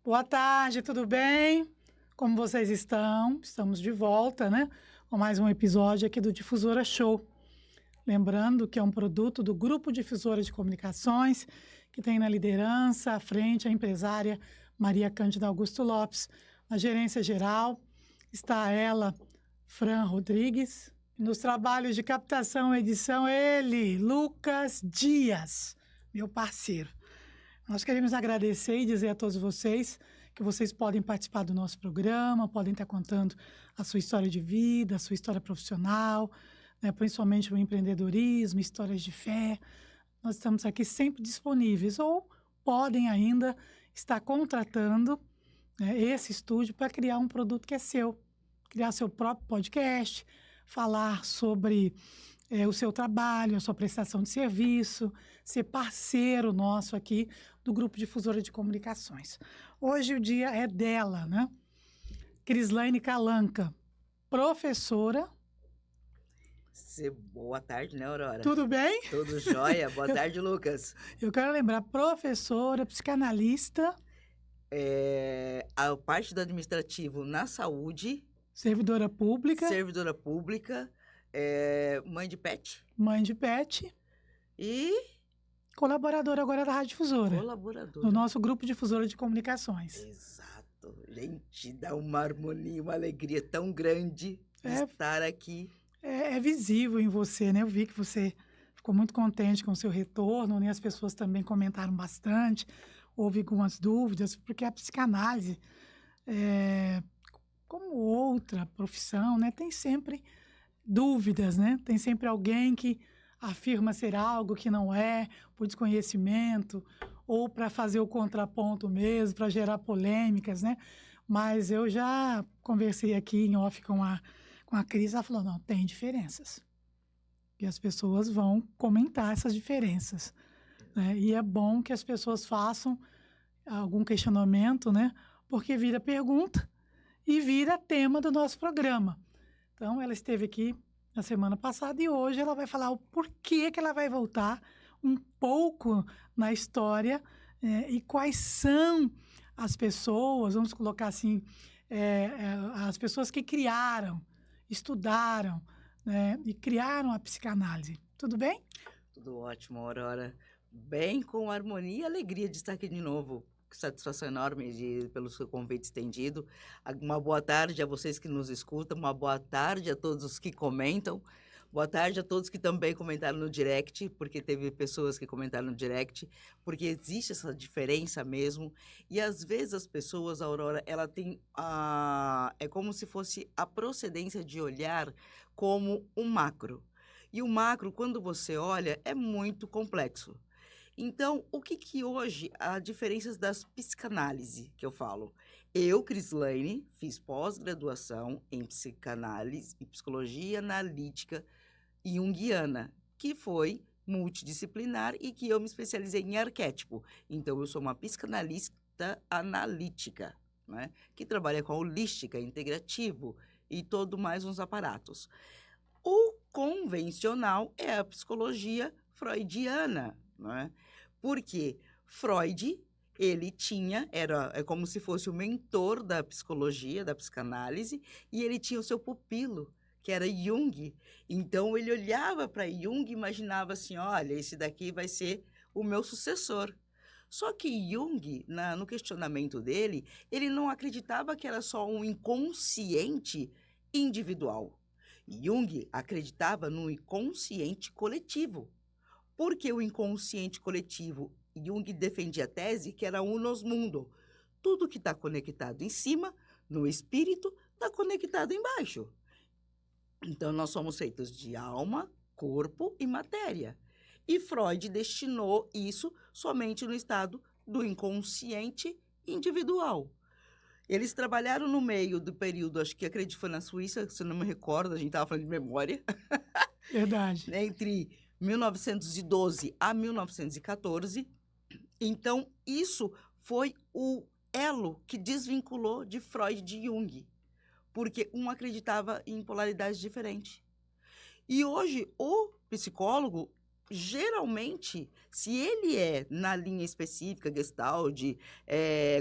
Boa tarde, tudo bem? Como vocês estão? Estamos de volta, né? Com mais um episódio aqui do Difusora Show. Lembrando que é um produto do Grupo Difusora de Comunicações, que tem na liderança, à frente, a empresária Maria Cândida Augusto Lopes. Na gerência geral está ela, Fran Rodrigues. E nos trabalhos de captação e edição, ele, Lucas Dias, meu parceiro. Nós queremos agradecer e dizer a todos vocês que vocês podem participar do nosso programa, podem estar contando a sua história de vida, a sua história profissional, né, principalmente o empreendedorismo, histórias de fé. Nós estamos aqui sempre disponíveis ou podem ainda estar contratando, né, esse estúdio para criar um produto que é seu, criar seu próprio podcast, falar sobre o seu trabalho, a sua prestação de serviço, ser parceiro nosso aqui do Grupo Difusora de Comunicações. Hoje o dia é dela, né? Crislaine Calanca, professora. Boa tarde, né, Aurora? Tudo bem? Tudo jóia. Boa tarde, Lucas. Eu quero lembrar, professora, psicanalista. A parte do administrativo na saúde. Servidora pública. Servidora pública. Mãe de pet. Mãe de pet. E... colaboradora agora da Rádio Difusora. Colaboradora. Do nosso Grupo Difusora de Comunicações. Exato. Gente, dá uma harmonia, uma alegria tão grande estar aqui. É visível em você, né? Eu vi que você ficou muito contente com o seu retorno, né? As pessoas também comentaram bastante, houve algumas dúvidas, porque a psicanálise, como outra profissão, né? Tem sempre dúvidas, né? Tem sempre alguém que afirma ser algo que não é, por desconhecimento, ou para fazer o contraponto mesmo, para gerar polêmicas, né? Mas eu já conversei aqui em off com a Cris, ela falou, não, tem diferenças. E as pessoas vão comentar essas diferenças, né? E é bom que as pessoas façam algum questionamento, né? Porque vira pergunta e vira tema do nosso programa. Então, ela esteve aqui na semana passada e hoje ela vai falar o porquê que ela vai voltar um pouco na história e quais são as pessoas, vamos colocar assim, as pessoas que criaram, estudaram, né, e criaram a psicanálise. Tudo bem? Tudo ótimo, Aurora. Bem, com harmonia e alegria de estar aqui de novo. Satisfação enorme pelo seu convite estendido. Uma boa tarde a vocês que nos escutam, uma boa tarde a todos os que comentam, boa tarde a todos que também comentaram no direct, porque teve pessoas que comentaram no direct, porque existe essa diferença mesmo, e às vezes as pessoas, Aurora, ela tem é como se fosse a procedência de olhar como um macro, e o macro, quando você olha, é muito complexo. Então, o que hoje, a diferença das psicanálise que eu falo? Eu, Crislaine, fiz pós-graduação em psicanálise e psicologia analítica junguiana, que foi multidisciplinar e que eu me especializei em arquétipo. Então, eu sou uma psicanalista analítica, né? Que trabalha com a holística, integrativo e todo mais uns aparatos. O convencional é a psicologia freudiana, né? Porque Freud, ele é como se fosse o mentor da psicologia, da psicanálise, e ele tinha o seu pupilo, que era Jung. Então, ele olhava para Jung e imaginava assim, olha, esse daqui vai ser o meu sucessor. Só que Jung, no questionamento dele, ele não acreditava que era só um inconsciente individual. Jung acreditava no inconsciente coletivo. Porque o inconsciente coletivo, Jung defendia a tese que era unus mundo. Tudo que está conectado em cima, no espírito, está conectado embaixo. Então, nós somos feitos de alma, corpo e matéria. E Freud destinou isso somente no estado do inconsciente individual. Eles trabalharam no meio do período, acho que acredito que foi na Suíça, se não me recordo, a gente estava falando de memória. Verdade. Entre 1912 a 1914. Então, isso foi o elo que desvinculou de Freud de Jung, porque um acreditava em polaridades diferentes. E hoje, o psicólogo geralmente, se ele é na linha específica, Gestalt,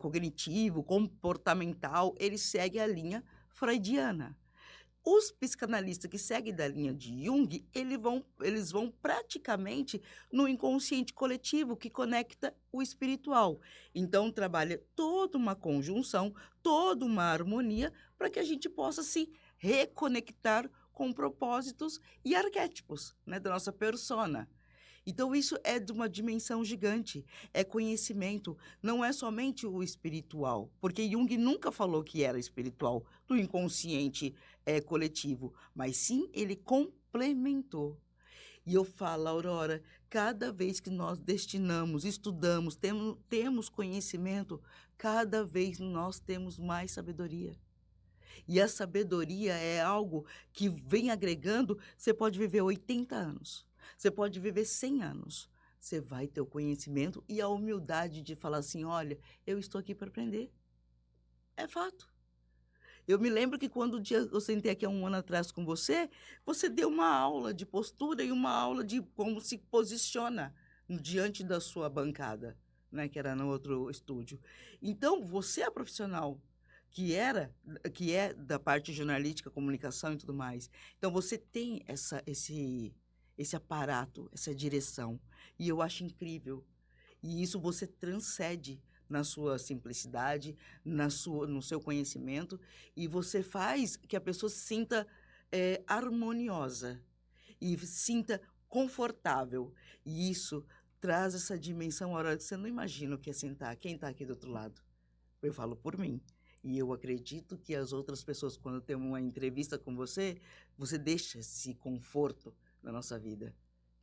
cognitivo, comportamental, ele segue a linha freudiana. Os psicanalistas que seguem da linha de Jung, eles vão praticamente no inconsciente coletivo que conecta o espiritual. Então, trabalha toda uma conjunção, toda uma harmonia para que a gente possa se reconectar com propósitos e arquétipos, né, da nossa persona. Então, isso é de uma dimensão gigante, é conhecimento, não é somente o espiritual, porque Jung nunca falou que era espiritual, do inconsciente coletivo, mas sim ele complementou. E eu falo, Aurora, cada vez que nós destinamos, estudamos, temos conhecimento, cada vez nós temos mais sabedoria. E a sabedoria é algo que vem agregando, você pode viver 80 anos. Você pode viver 100 anos. Você vai ter o conhecimento e a humildade de falar assim, olha, eu estou aqui para aprender. É fato. Eu me lembro que quando eu sentei aqui há um ano atrás com você, você deu uma aula de postura e uma aula de como se posiciona diante da sua bancada, né, que era no outro estúdio. Então, você é a profissional que é da parte jornalística, comunicação e tudo mais. Então, você tem esse aparato, essa direção. E eu acho incrível. E isso você transcende na sua simplicidade, no seu conhecimento, e você faz que a pessoa se sinta harmoniosa e se sinta confortável. E isso traz essa dimensão, a hora que você não imagina o que é sentar. Quem está aqui do outro lado? Eu falo por mim. E eu acredito que as outras pessoas, quando tem uma entrevista com você, você deixa esse conforto na nossa vida,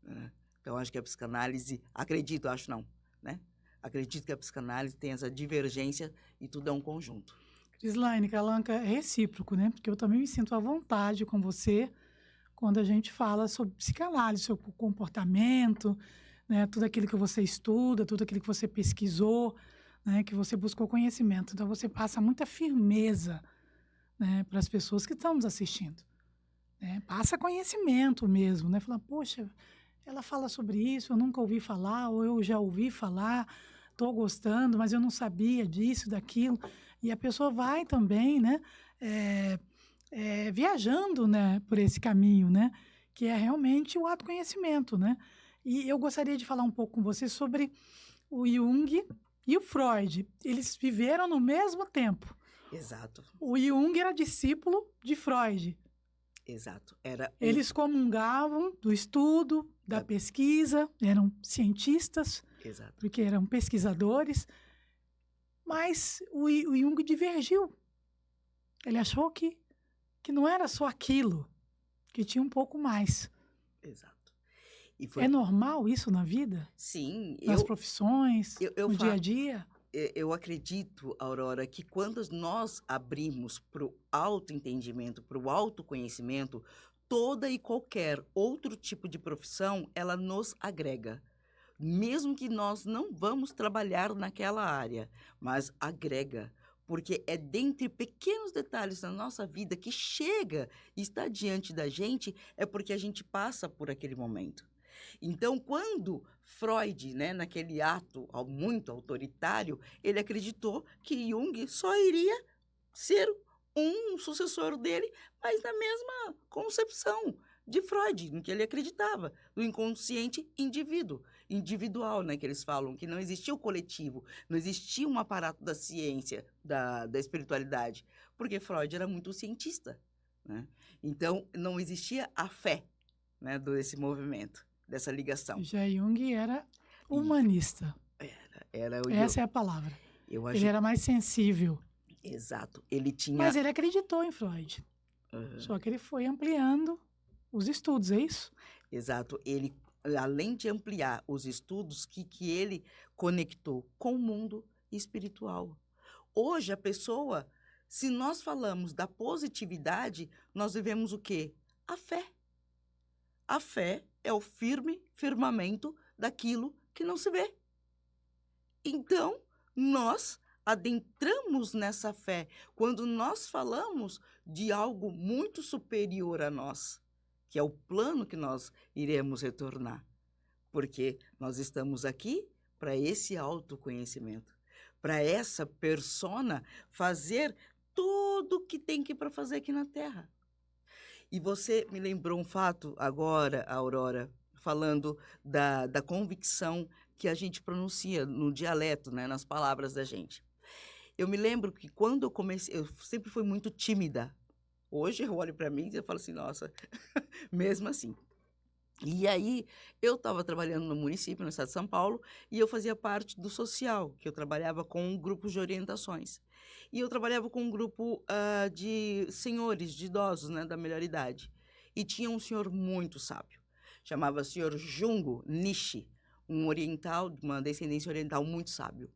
né? Então, acho que a psicanálise, acho não, né? Acredito que a psicanálise tem essa divergência e tudo é um conjunto. Crislaine, Calanca, é recíproco, né? Porque eu também me sinto à vontade com você quando a gente fala sobre psicanálise, sobre comportamento, né? Tudo aquilo que você estuda, tudo aquilo que você pesquisou, né? Que você buscou conhecimento. Então, você passa muita firmeza, né? Para as pessoas que estão nos assistindo. Né? Passa conhecimento mesmo, né? Fala, poxa, ela fala sobre isso, eu nunca ouvi falar, ou eu já ouvi falar, estou gostando, mas eu não sabia disso, daquilo. E a pessoa vai também, né? Viajando, né? Por esse caminho, né? Que é realmente o autoconhecimento, né? E eu gostaria de falar um pouco com você sobre o Jung e o Freud. Eles viveram no mesmo tempo. Exato. O Jung era discípulo de Freud. Exato. Eles comungavam do estudo, da pesquisa, eram cientistas, exato, porque eram pesquisadores, mas o Jung divergiu. Ele achou que não era só aquilo, que tinha um pouco mais. Exato. É normal isso na vida? Sim. Nas profissões, no dia a dia? Eu acredito, Aurora, que quando nós abrimos para o autoentendimento, para o autoconhecimento, toda e qualquer outro tipo de profissão, ela nos agrega. Mesmo que nós não vamos trabalhar naquela área, mas agrega. Porque é dentre pequenos detalhes da nossa vida que chega e está diante da gente, é porque a gente passa por aquele momento. Então, quando Freud, né, naquele ato muito autoritário, ele acreditou que Jung só iria ser um sucessor dele, mas na mesma concepção de Freud, no que ele acreditava, do inconsciente individual, né, que eles falam, que não existia o coletivo, não existia um aparato da ciência, da espiritualidade, porque Freud era muito cientista, né? Então, não existia a fé, né, desse movimento, dessa ligação. Já Jung era humanista. Essa é a palavra. Ele era mais sensível. Exato. Ele tinha... Mas ele acreditou em Freud. Só que ele foi ampliando os estudos, é isso? Exato. Ele, além de ampliar os estudos, que ele conectou com o mundo espiritual. Hoje, a pessoa, se nós falamos da positividade, nós vivemos o quê? A fé. A fé é o firmamento daquilo que não se vê. Então, nós adentramos nessa fé quando nós falamos de algo muito superior a nós, que é o plano que nós iremos retornar. Porque nós estamos aqui para esse autoconhecimento, para essa persona fazer tudo o que tem que para fazer aqui na Terra. E você me lembrou um fato agora, Aurora, falando da convicção que a gente pronuncia no dialeto, né, nas palavras da gente. Eu me lembro que quando eu comecei, eu sempre fui muito tímida. Hoje eu olho para mim e eu falo assim, nossa, mesmo assim. E aí, eu estava trabalhando no município, no estado de São Paulo, e eu fazia parte do social, que eu trabalhava com grupos de orientações. E eu trabalhava com um grupo de senhores, de idosos, né, da melhor idade. E tinha um senhor muito sábio, chamava senhor Jungo Nishi, um oriental, uma descendência oriental muito sábio.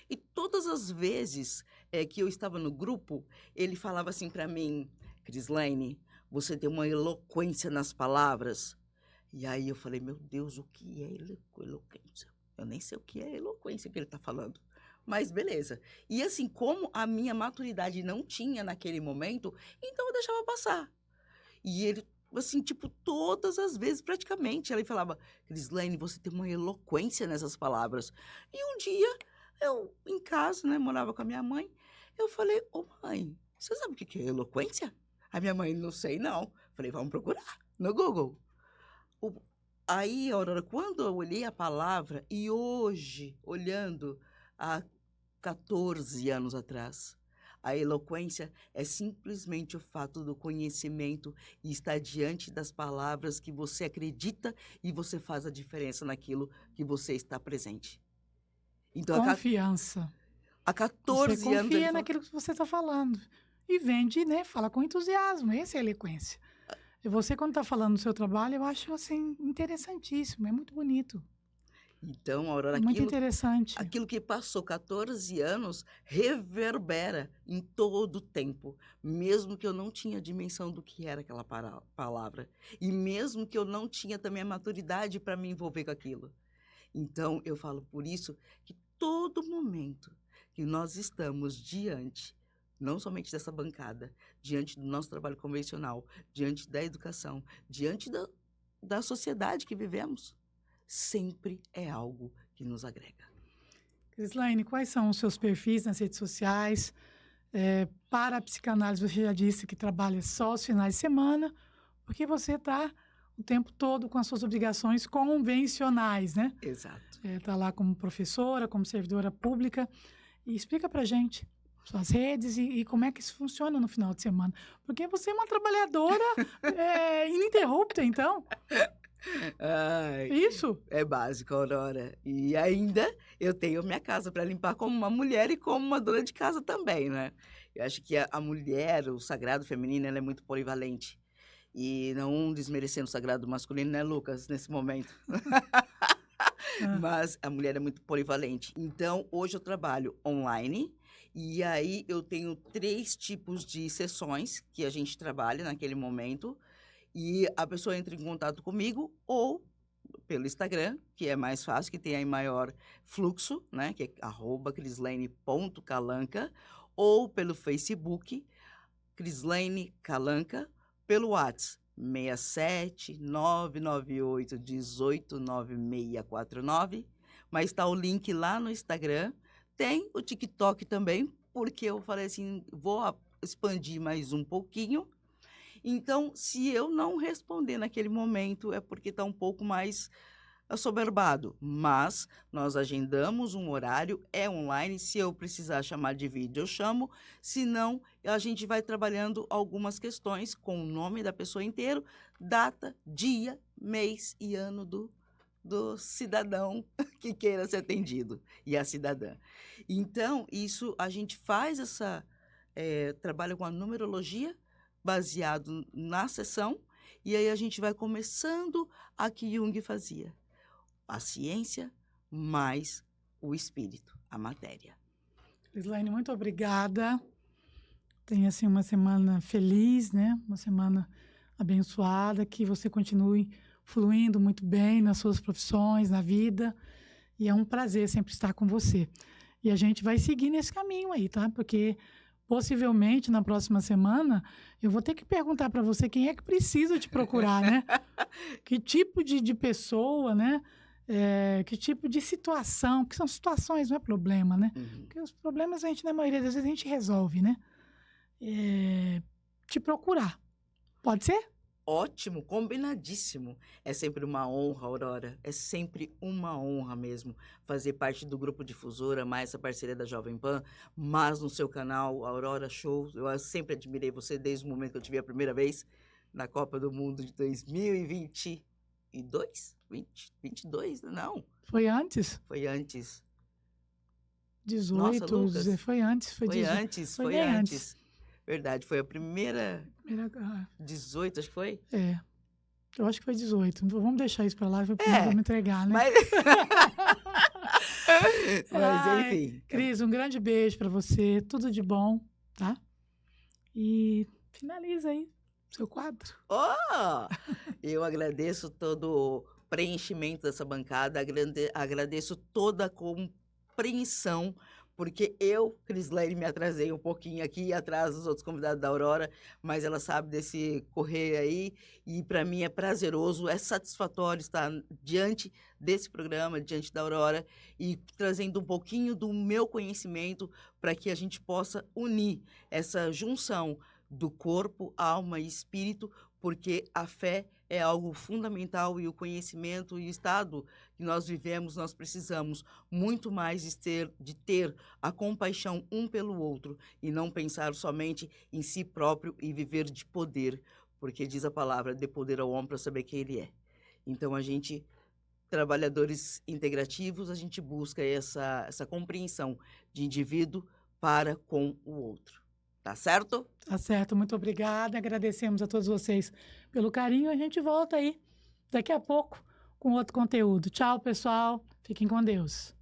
E todas as vezes que eu estava no grupo, ele falava assim para mim, Crislaine, você tem uma eloquência nas palavras. E aí eu falei, meu Deus, o que é eloquência? Eu nem sei o que é eloquência que ele está falando. Mas beleza. E assim, como a minha maturidade não tinha naquele momento, então eu deixava passar. E ele, assim, tipo, todas as vezes praticamente, ele falava, Crislaine, você tem uma eloquência nessas palavras. E um dia, eu em casa, né, morava com a minha mãe, eu falei, ô mãe, você sabe o que é eloquência? A minha mãe, não sei não. Falei, vamos procurar no Google. Aí, Aurora, quando eu olhei a palavra, e hoje, olhando há 14 anos atrás, a eloquência é simplesmente o fato do conhecimento e estar diante das palavras que você acredita e você faz a diferença naquilo que você está presente. Então, Confiança. Há 14 você anos... confia naquilo que você está falando. E vende, né? Fala com entusiasmo. Essa é a eloquência. E você, quando está falando do seu trabalho, eu acho, assim, interessantíssimo. É muito bonito. Então, Aurora, muito interessante. Aquilo que passou 14 anos reverbera em todo o tempo. Mesmo que eu não tinha dimensão do que era aquela palavra. E mesmo que eu não tinha também a maturidade para me envolver com aquilo. Então, eu falo por isso que todo momento que nós estamos diante, não somente dessa bancada, diante do nosso trabalho convencional, diante da educação, diante da sociedade que vivemos, sempre é algo que nos agrega. Crislaine, quais são os seus perfis nas redes sociais? Para a psicanálise, você já disse que trabalha só aos finais de semana, porque você está o tempo todo com as suas obrigações convencionais, né? Exato. Está lá como professora, como servidora pública. E explica para a gente suas redes e como é que isso funciona no final de semana. Porque você é uma trabalhadora ininterrupta, então. Ai, isso? É básico, Aurora. E ainda eu tenho minha casa para limpar como uma mulher e como uma dona de casa também, né? Eu acho que a mulher, o sagrado feminino, ela é muito polivalente. E não desmerecendo o sagrado masculino, né, Lucas, nesse momento. Mas a mulher é muito polivalente. Então, hoje eu trabalho online. E aí eu tenho 3 tipos de sessões que a gente trabalha naquele momento. E a pessoa entra em contato comigo ou pelo Instagram, que é mais fácil, que tem aí maior fluxo, né? Que é @crislaine.calanca, ou pelo Facebook, Crislaine Calanca, pelo WhatsApp, 67 998 18 9649. Mas está o link lá no Instagram. Tem o TikTok também, porque eu falei assim, vou expandir mais um pouquinho. Então, se eu não responder naquele momento, é porque está um pouco mais assoberbado. Mas nós agendamos um horário, é online. Se eu precisar chamar de vídeo, eu chamo. Se não, a gente vai trabalhando algumas questões com o nome da pessoa inteiro, data, dia, mês e ano do cidadão que queira ser atendido e a cidadã. Então, isso a gente faz trabalha com a numerologia, baseado na sessão, e aí a gente vai começando a que Jung fazia. A ciência mais o espírito, a matéria. Crislaine, muito obrigada. Tenha, assim, uma semana feliz, né? Uma semana abençoada, que você continue fluindo muito bem nas suas profissões, na vida, e é um prazer sempre estar com você. E a gente vai seguir nesse caminho aí, tá? Porque possivelmente, na próxima semana, eu vou ter que perguntar para você quem é que precisa te procurar, né? Que tipo de pessoa, né? Que tipo de situação, que são situações, não é problema, né? Uhum. Porque os problemas a gente, na maioria das vezes, a gente resolve, né? Te procurar. Pode ser? Ótimo, combinadíssimo. É sempre uma honra, Aurora. É sempre uma honra mesmo fazer parte do Grupo Difusora, mais essa parceria da Jovem Pan, mas no seu canal, Aurora Show. Eu sempre admirei você desde o momento que eu te vi a primeira vez na Copa do Mundo de 2022? 22? Não, Foi antes? foi antes. 18, Nossa, Lucas. foi antes, foi Foi 18. antes, Foi foi bem antes. Verdade, foi a primeira Primeira, 18, acho que foi. eu acho que foi 18. Então, vamos deixar isso pra lá, não vamos entregar, né? Mas, Ai, enfim. Cris, um grande beijo pra você, tudo de bom, tá? E finaliza aí seu quadro. Oh, eu agradeço todo o preenchimento dessa bancada, agradeço toda a compreensão, porque eu, Crislane, me atrasei um pouquinho aqui atrás dos outros convidados da Aurora, mas ela sabe desse correr aí, e para mim é prazeroso, é satisfatório estar diante desse programa, diante da Aurora, e trazendo um pouquinho do meu conhecimento para que a gente possa unir essa junção do corpo, alma e espírito, porque a fé é algo fundamental e o conhecimento e o estado que nós vivemos, nós precisamos muito mais de ter a compaixão um pelo outro e não pensar somente em si próprio e viver de poder, porque diz a palavra, dê poder ao homem para saber quem ele é. Então, a gente, trabalhadores integrativos, a gente busca essa compreensão de indivíduo para com o outro. Tá certo? Tá certo, muito obrigada. Agradecemos a todos vocês pelo carinho. A gente volta aí daqui a pouco com outro conteúdo. Tchau, pessoal. Fiquem com Deus.